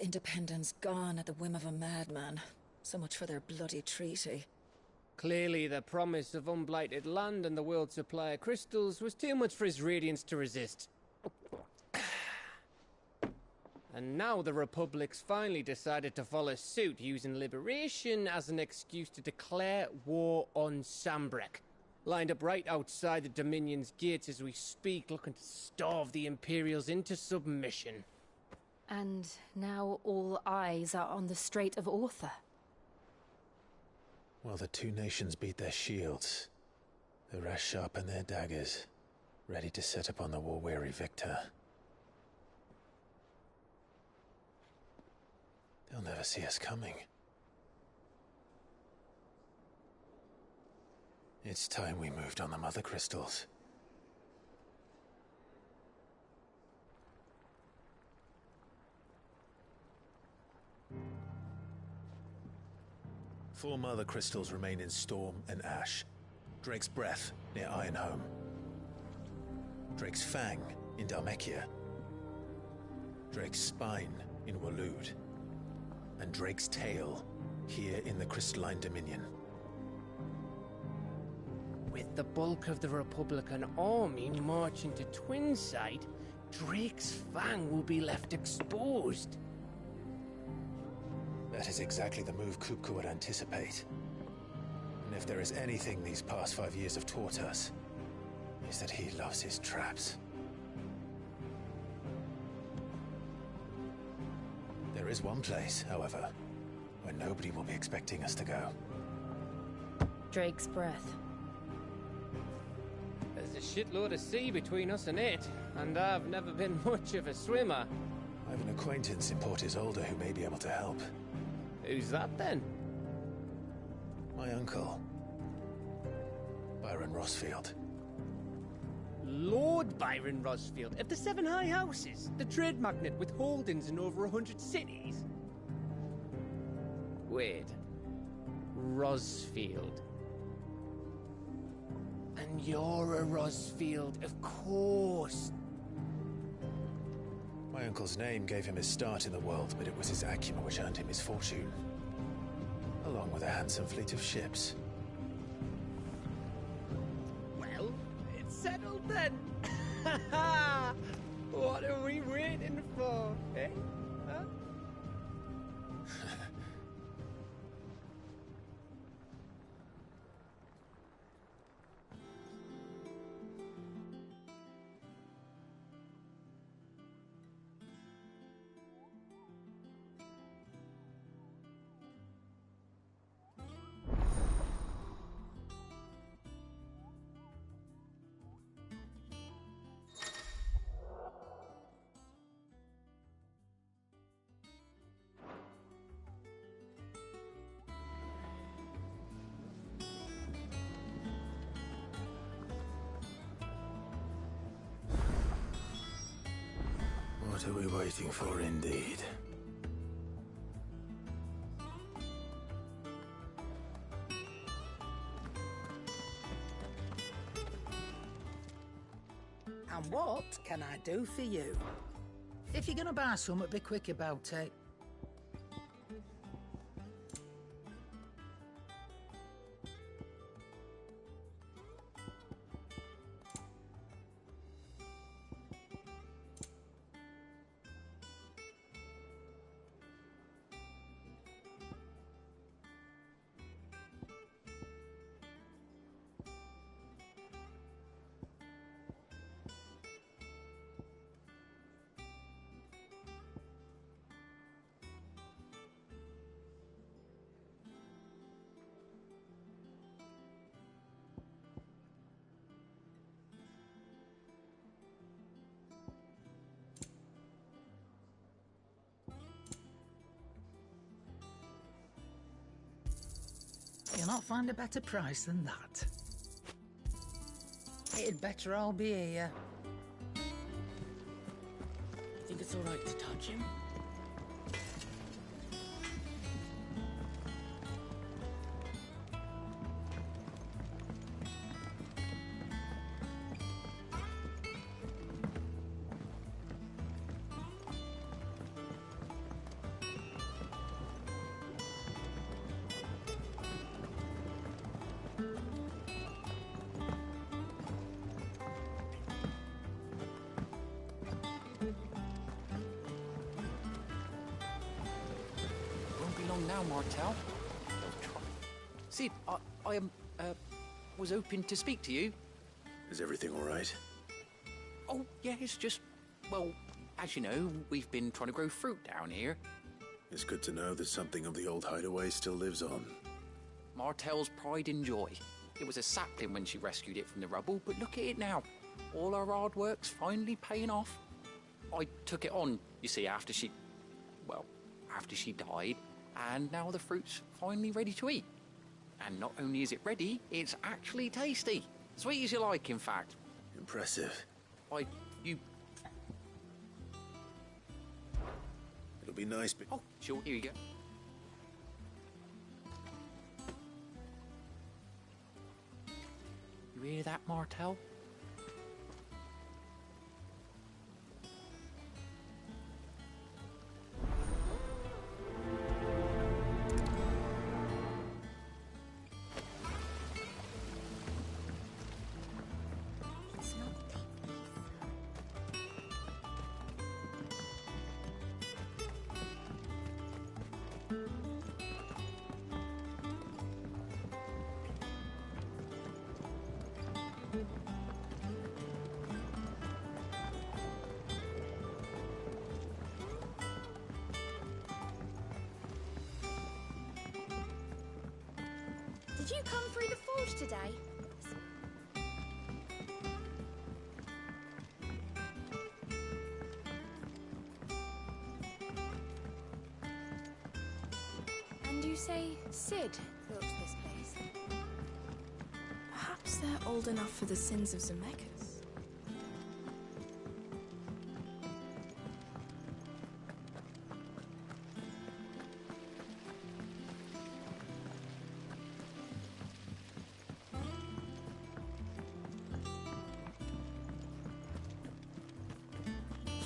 independence gone at the whim of a madman. So much for their bloody treaty. Clearly, the promise of unblighted land and the world's supply of crystals was too much for his radiance to resist. And now the Republic's finally decided to follow suit, using liberation as an excuse to declare war on Sambrek. Lined up right outside the Dominion's gates as we speak, looking to starve the Imperials into submission. And now all eyes are on the Strait of Author. While the two nations beat their shields, the rest sharpen their daggers, ready to set upon the war-weary victor. They'll never see us coming. It's time we moved on the mother crystals. Four mother crystals remain in Storm and Ash. Drake's Breath near Ironhome. Drake's Fang in Dhalmekia. Drake's Spine in Waloed. And Drake's Tail here in the Crystalline Dominion. With the bulk of the Republican army marching to Twinside, Drake's Fang will be left exposed. That is exactly the move Kupka would anticipate. And if there is anything these past 5 years have taught us, is that he loves his traps. There is one place, however, where nobody will be expecting us to go. Drake's Breath. There's a shitload of sea between us and it, and I've never been much of a swimmer. I have an acquaintance in Port Isolde who may be able to help. Who's that then? My uncle, Byron Rossfield. Lord Byron Rosfield of the Seven High Houses, the trade magnate with holdings in over 100 cities. Wait, Rosfield. And you're a Rosfield, of course. My uncle's name gave him his start in the world, but it was his acumen which earned him his fortune, along with a handsome fleet of ships. Well, it's settled then. What are we waiting for, eh? Huh? What are we waiting for, indeed? And what can I do for you? If you're gonna buy something, be quick about it. You'll not find a better price than that. It'd better all be here. Think it's all right to touch him? on now, Martel. Sid, I was hoping to speak to you. Is everything all right? Oh, yeah, it's just, well, as you know, we've been trying to grow fruit down here. It's good to know that something of the old hideaway still lives on. Martel's pride and joy. It was a sapling when she rescued it from the rubble, but look at it now. All our hard work's finally paying off. I took it on, you see, after she died, and now the fruit's finally ready to eat. And not only is it ready, it's actually tasty. Sweet as you like, in fact. Impressive. It'll be nice, but... Oh, sure, here you go. You hear that, Martel? Did you come through the forge today? And you say Sid built this place? Perhaps they're old enough for the sins of Zemeckis.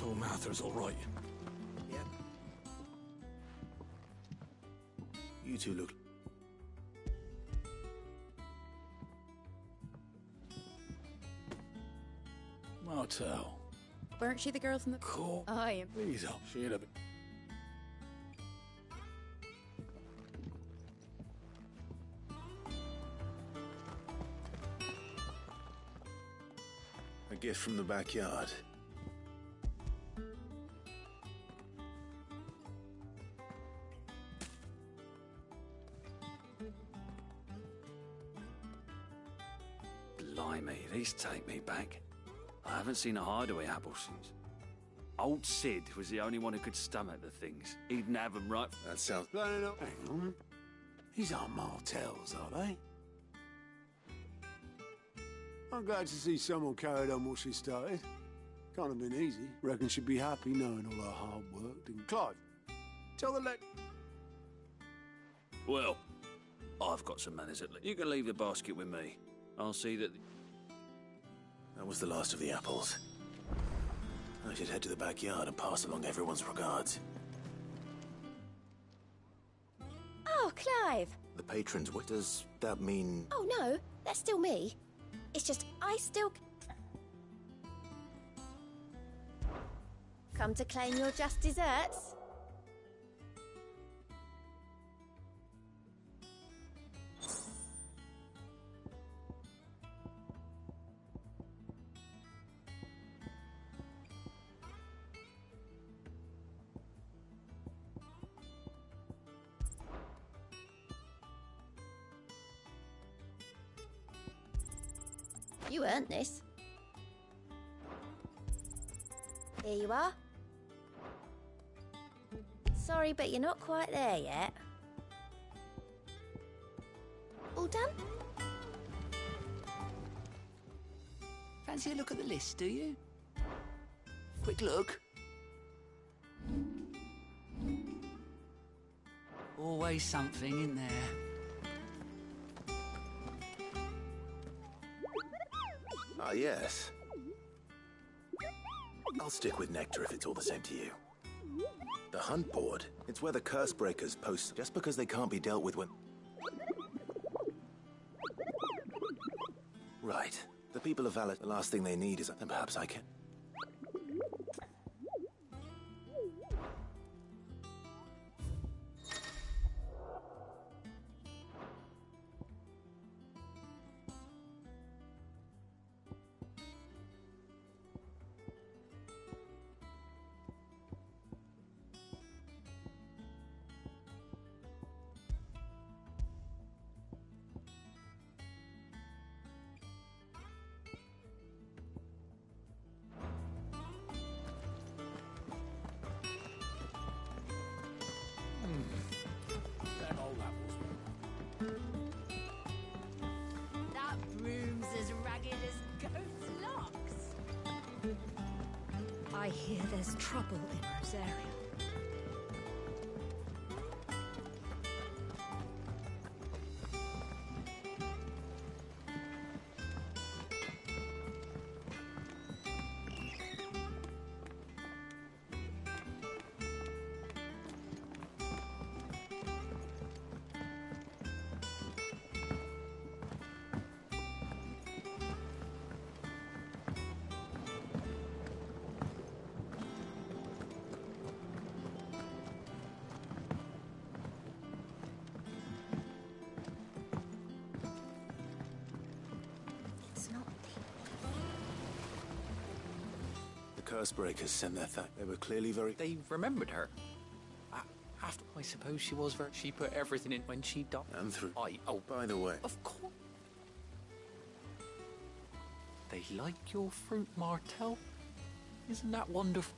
So Mather's all right. Yep. You two look... Martel. Weren't she the girl from the... Cool. I am. Please up. Shut up. A gift from the backyard. Blimey, these take me back. I haven't seen a hideaway apple since. Old Sid was the only one who could stomach the things. He'd have them right. That sounds... Hang on. These aren't Martels, are they? I'm glad to see someone carried on what she started. Can't have been easy. Reckon she'd be happy knowing all her hard work. Didn't Clive? Tell the Well, I've got some manners at least. You can leave the basket with me. I'll see that... That was the last of the apples. I should head to the backyard and pass along everyone's regards. Oh, Clive! The patrons, what does that mean? Oh, no, that's still me. It's just I still... Come to claim your just desserts? You earned this. Here you are. Sorry, but you're not quite there yet. All done? Fancy a look at the list, do you? Quick look. Always something in there. Ah, yes. I'll stick with nectar if it's all the same to you. The hunt board. It's where the curse breakers post just because they can't be dealt with when... Right. The people of Valor, the last thing they need is... Then perhaps I can... hear there's trouble in Rosaria. Cursebreakers sent their thanks. They were clearly very... They remembered her. After, I suppose she was very... She put everything in when she died. And through... Oh, by the way... Of course. They like your fruit, Martel. Isn't that wonderful?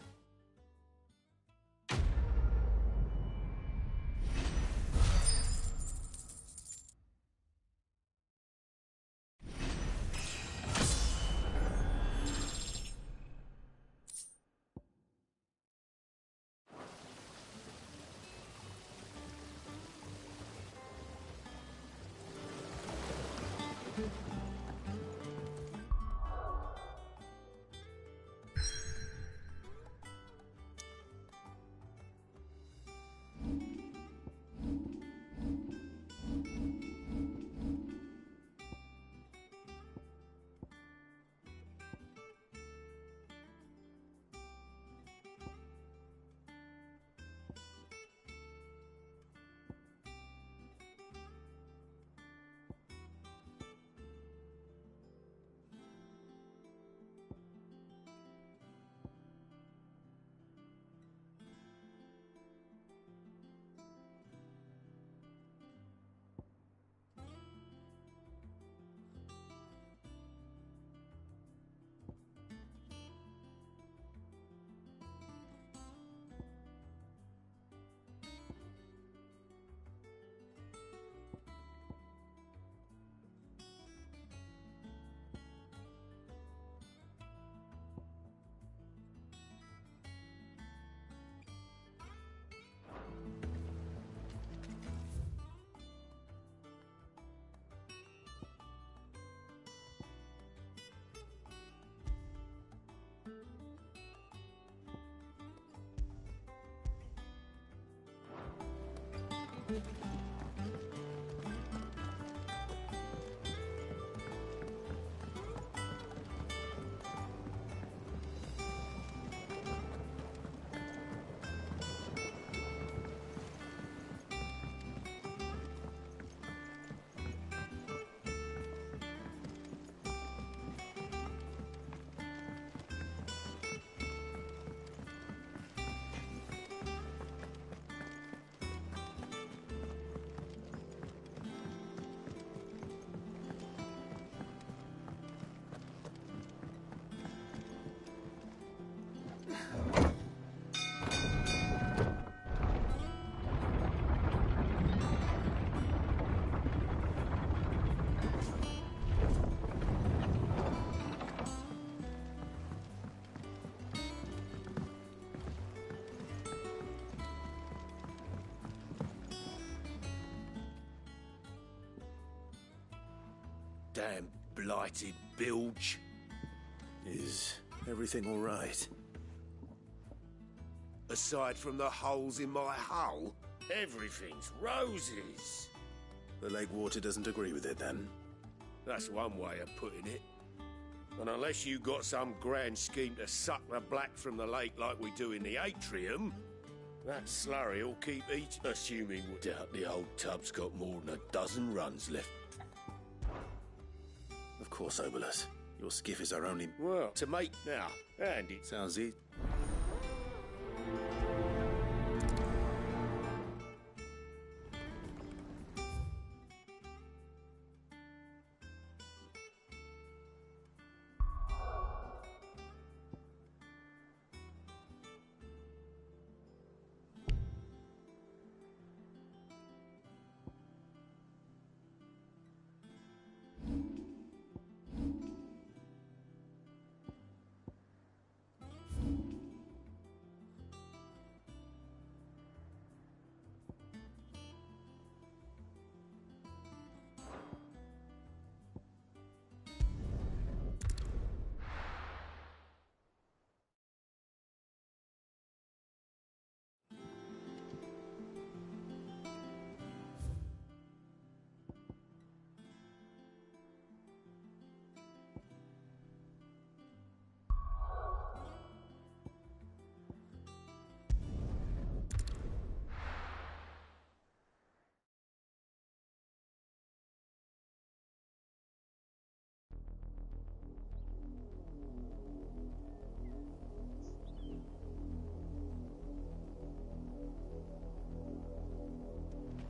Damn blighted bilge. Is everything all right? Aside from the holes in my hull, everything's roses. The lake water doesn't agree with it, then? That's one way of putting it. And unless you got some grand scheme to suck the black from the lake like we do in the atrium, that slurry will keep eating. Assuming we doubt the old tub's got more than a dozen runs left. Of course, Obolus. Your skiff is our only... Well, to make now, and it... Sounds easy.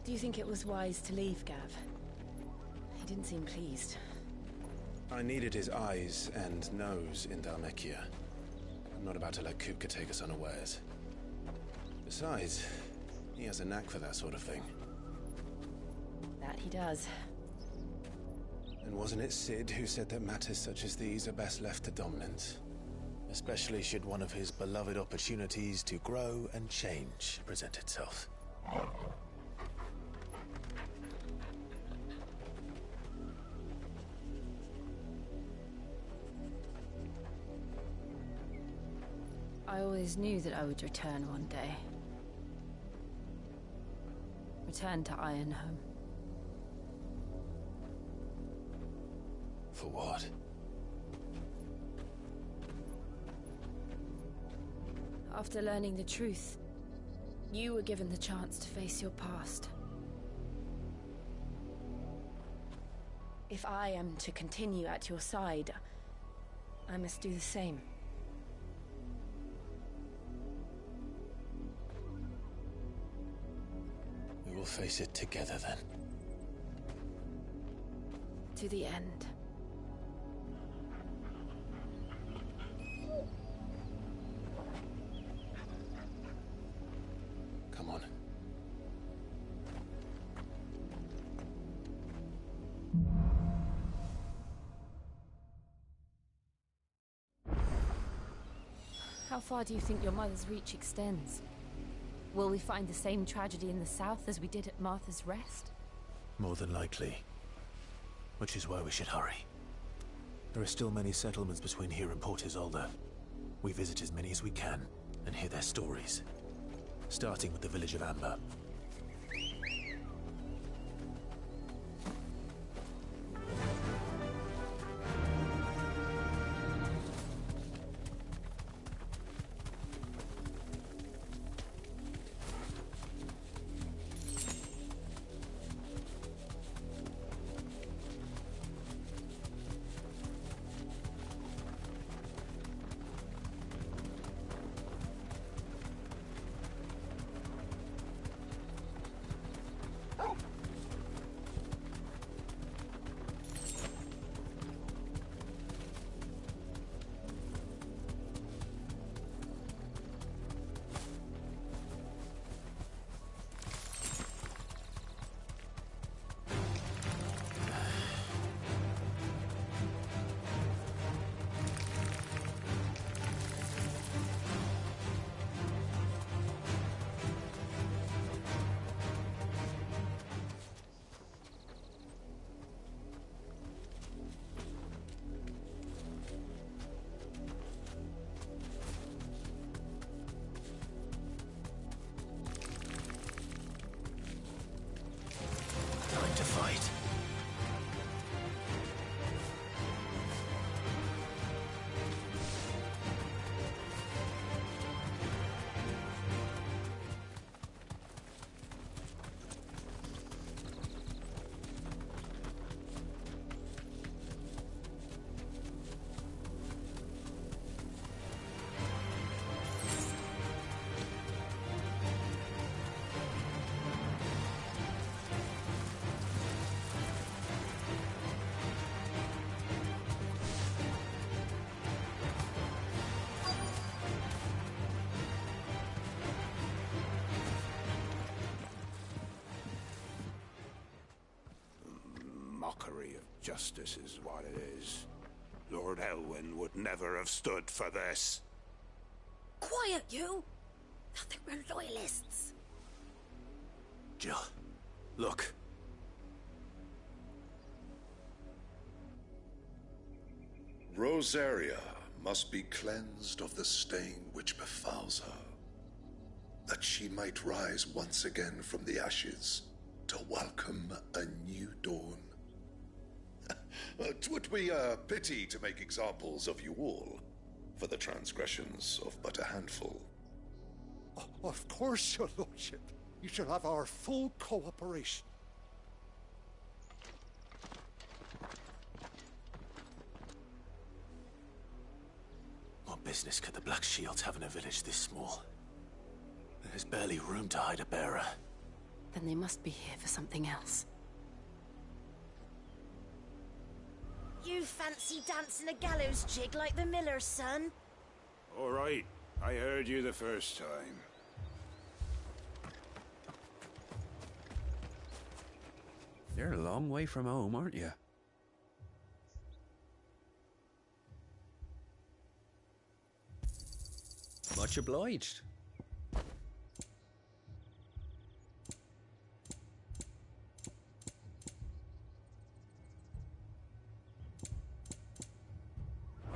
Do you think it was wise to leave, Gav? He didn't seem pleased. I needed his eyes and nose in Dhalmekia. I'm not about to let Kupka take us unawares. Besides, he has a knack for that sort of thing. That he does. And wasn't it Sid who said that matters such as these are best left to dominance? Especially should one of his beloved opportunities to grow and change present itself. I always knew that I would return one day. Return to Ironhome. For what? After learning the truth, you were given the chance to face your past. If I am to continue at your side, I must do the same. We will face it together then. To the end. Come on. How far do you think your mother's reach extends? Will we find the same tragedy in the south as we did at Martha's Rest? More than likely. Which is why we should hurry. There are still many settlements between here and Port Isolde. We visit as many as we can and hear their stories. Starting with the village of Amber. Mockery of justice is what it is. Lord Elwyn would never have stood for this. Quiet, you! I think we're loyalists. Jill, look. Rosaria must be cleansed of the stain which befouls her, that she might rise once again from the ashes to welcome a new dawn. 'Twould be a pity to make examples of you all, for the transgressions of but a handful. Of course, your lordship. You shall have our full cooperation. What business could the Black Shields have in a village this small? There's barely room to hide a bearer. Then they must be here for something else. You fancy dancing a gallows jig like the miller's son? All right, I heard you the first time. You're a long way from home, aren't you? Much obliged.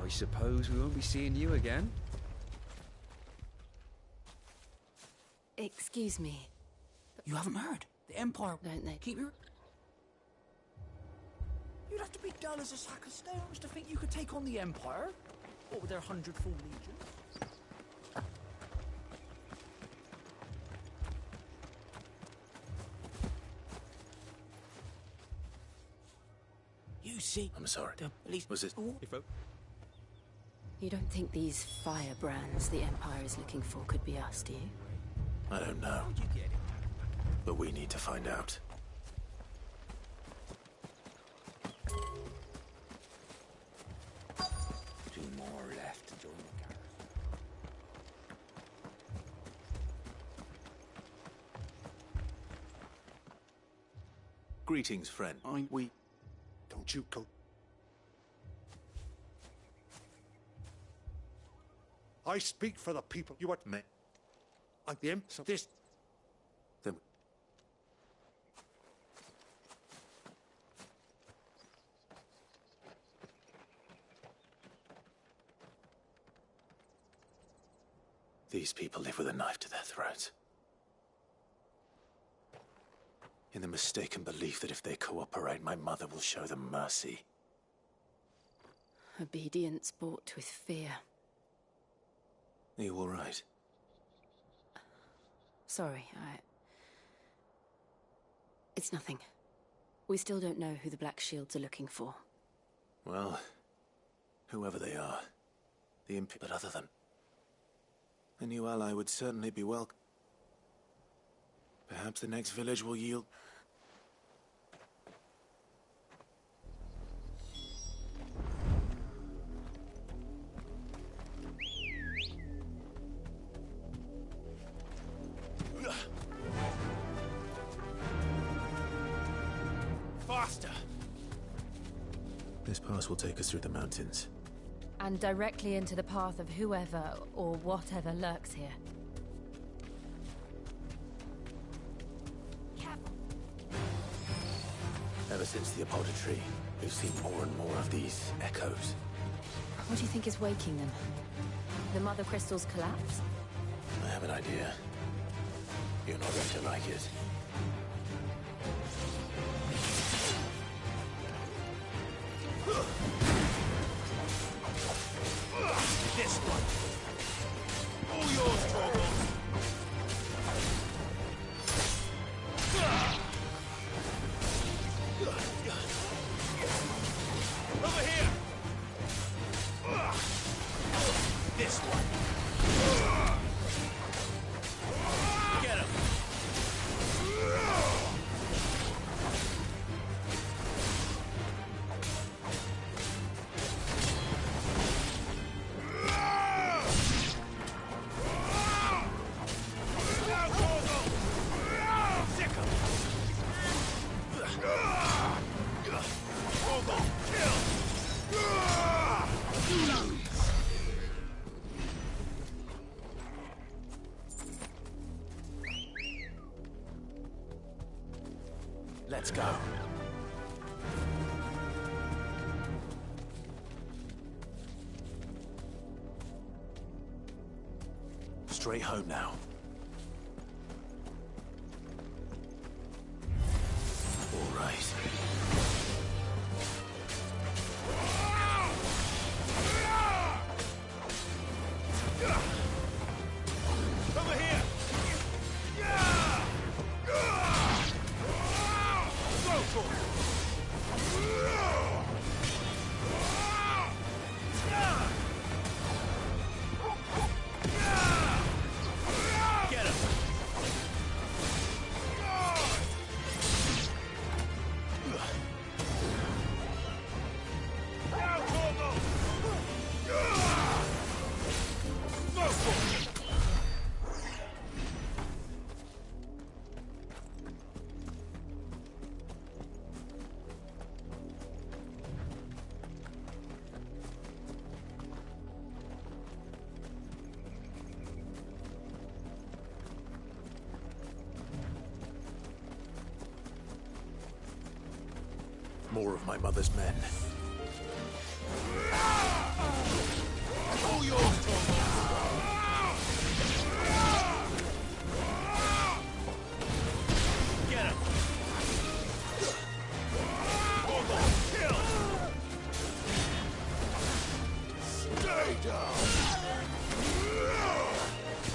I suppose we won't be seeing you again. Excuse me. You haven't heard? The Empire... Don't they? Keep your... You'd have to be dull as a sack of stones to think you could take on the Empire. What with their 100 full legions? You see... I'm sorry. At least... Was it... You don't think these firebrands the Empire is looking for could be us, do you? I don't know. How'd you get it? But we need to find out. 2 more left to join the garrison. Greetings, friend. We... Don't you go... I speak for the people. You are... Me. I am... So this... Them. These people live with a knife to their throats. In the mistaken belief that if they cooperate, my mother will show them mercy. Obedience bought with fear. Are you all right? Sorry, It's nothing. We still don't know who the Black Shields are looking for. Well, whoever they are, but other than... a new ally would certainly be welcome. Perhaps the next village will yield... Faster! This pass will take us through the mountains. And directly into the path of whoever or whatever lurks here. Ever since the Apodatory, we've seen more and more of these echoes. What do you think is waking them? The Mother Crystal's collapse? I have an idea. You're not going to like it. This one! All yours, Torgal! Over here! This one! Get him! Let's go. Straight home now. All right. Over here! Go for it! more of my mother's men. All yours, Torgo! Get him! Torgo, kill! Stay down!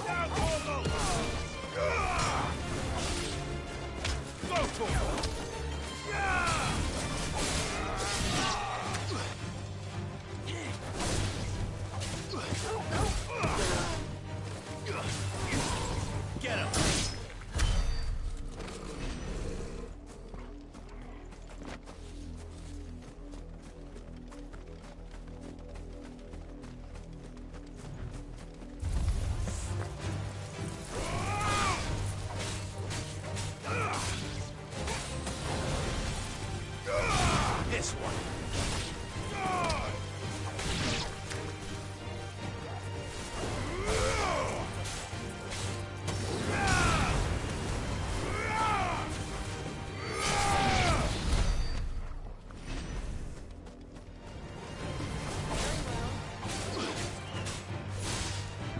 Down, Torgo! Go, Torgo! Get him! This one.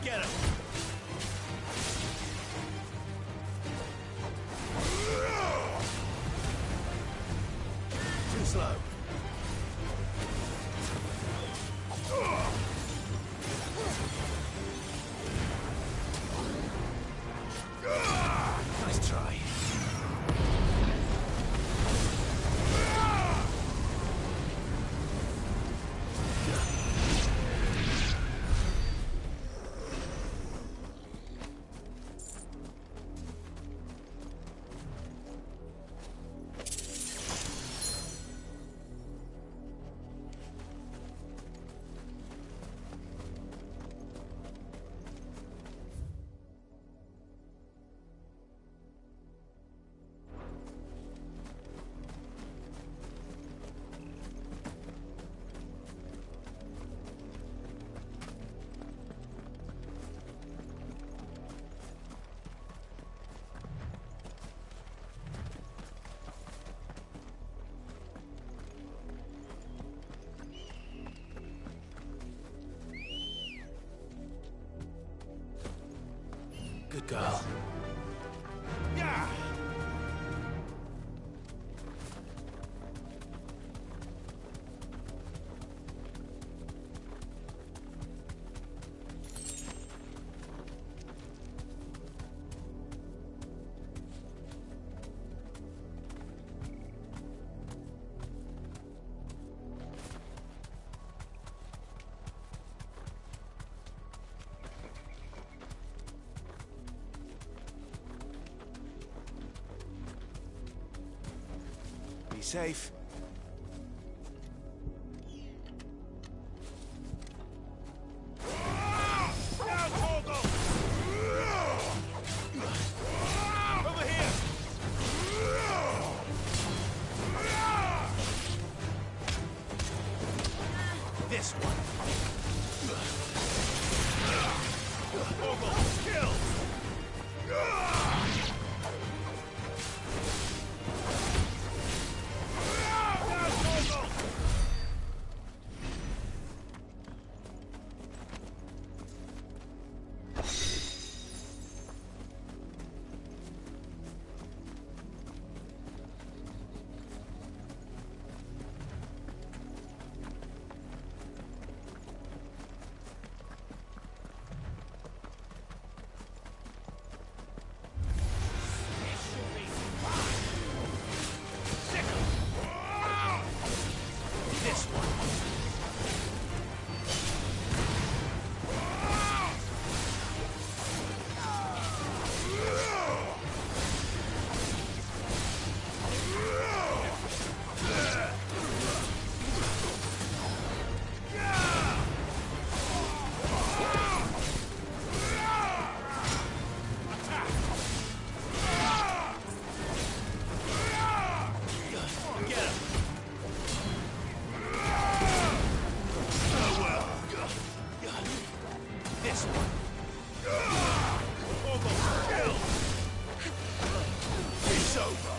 Get him! Too slow. Nice try. Good girl. Yeah! Be safe. Down, Torgo! Over here! This one. Torgo, kill! It's over.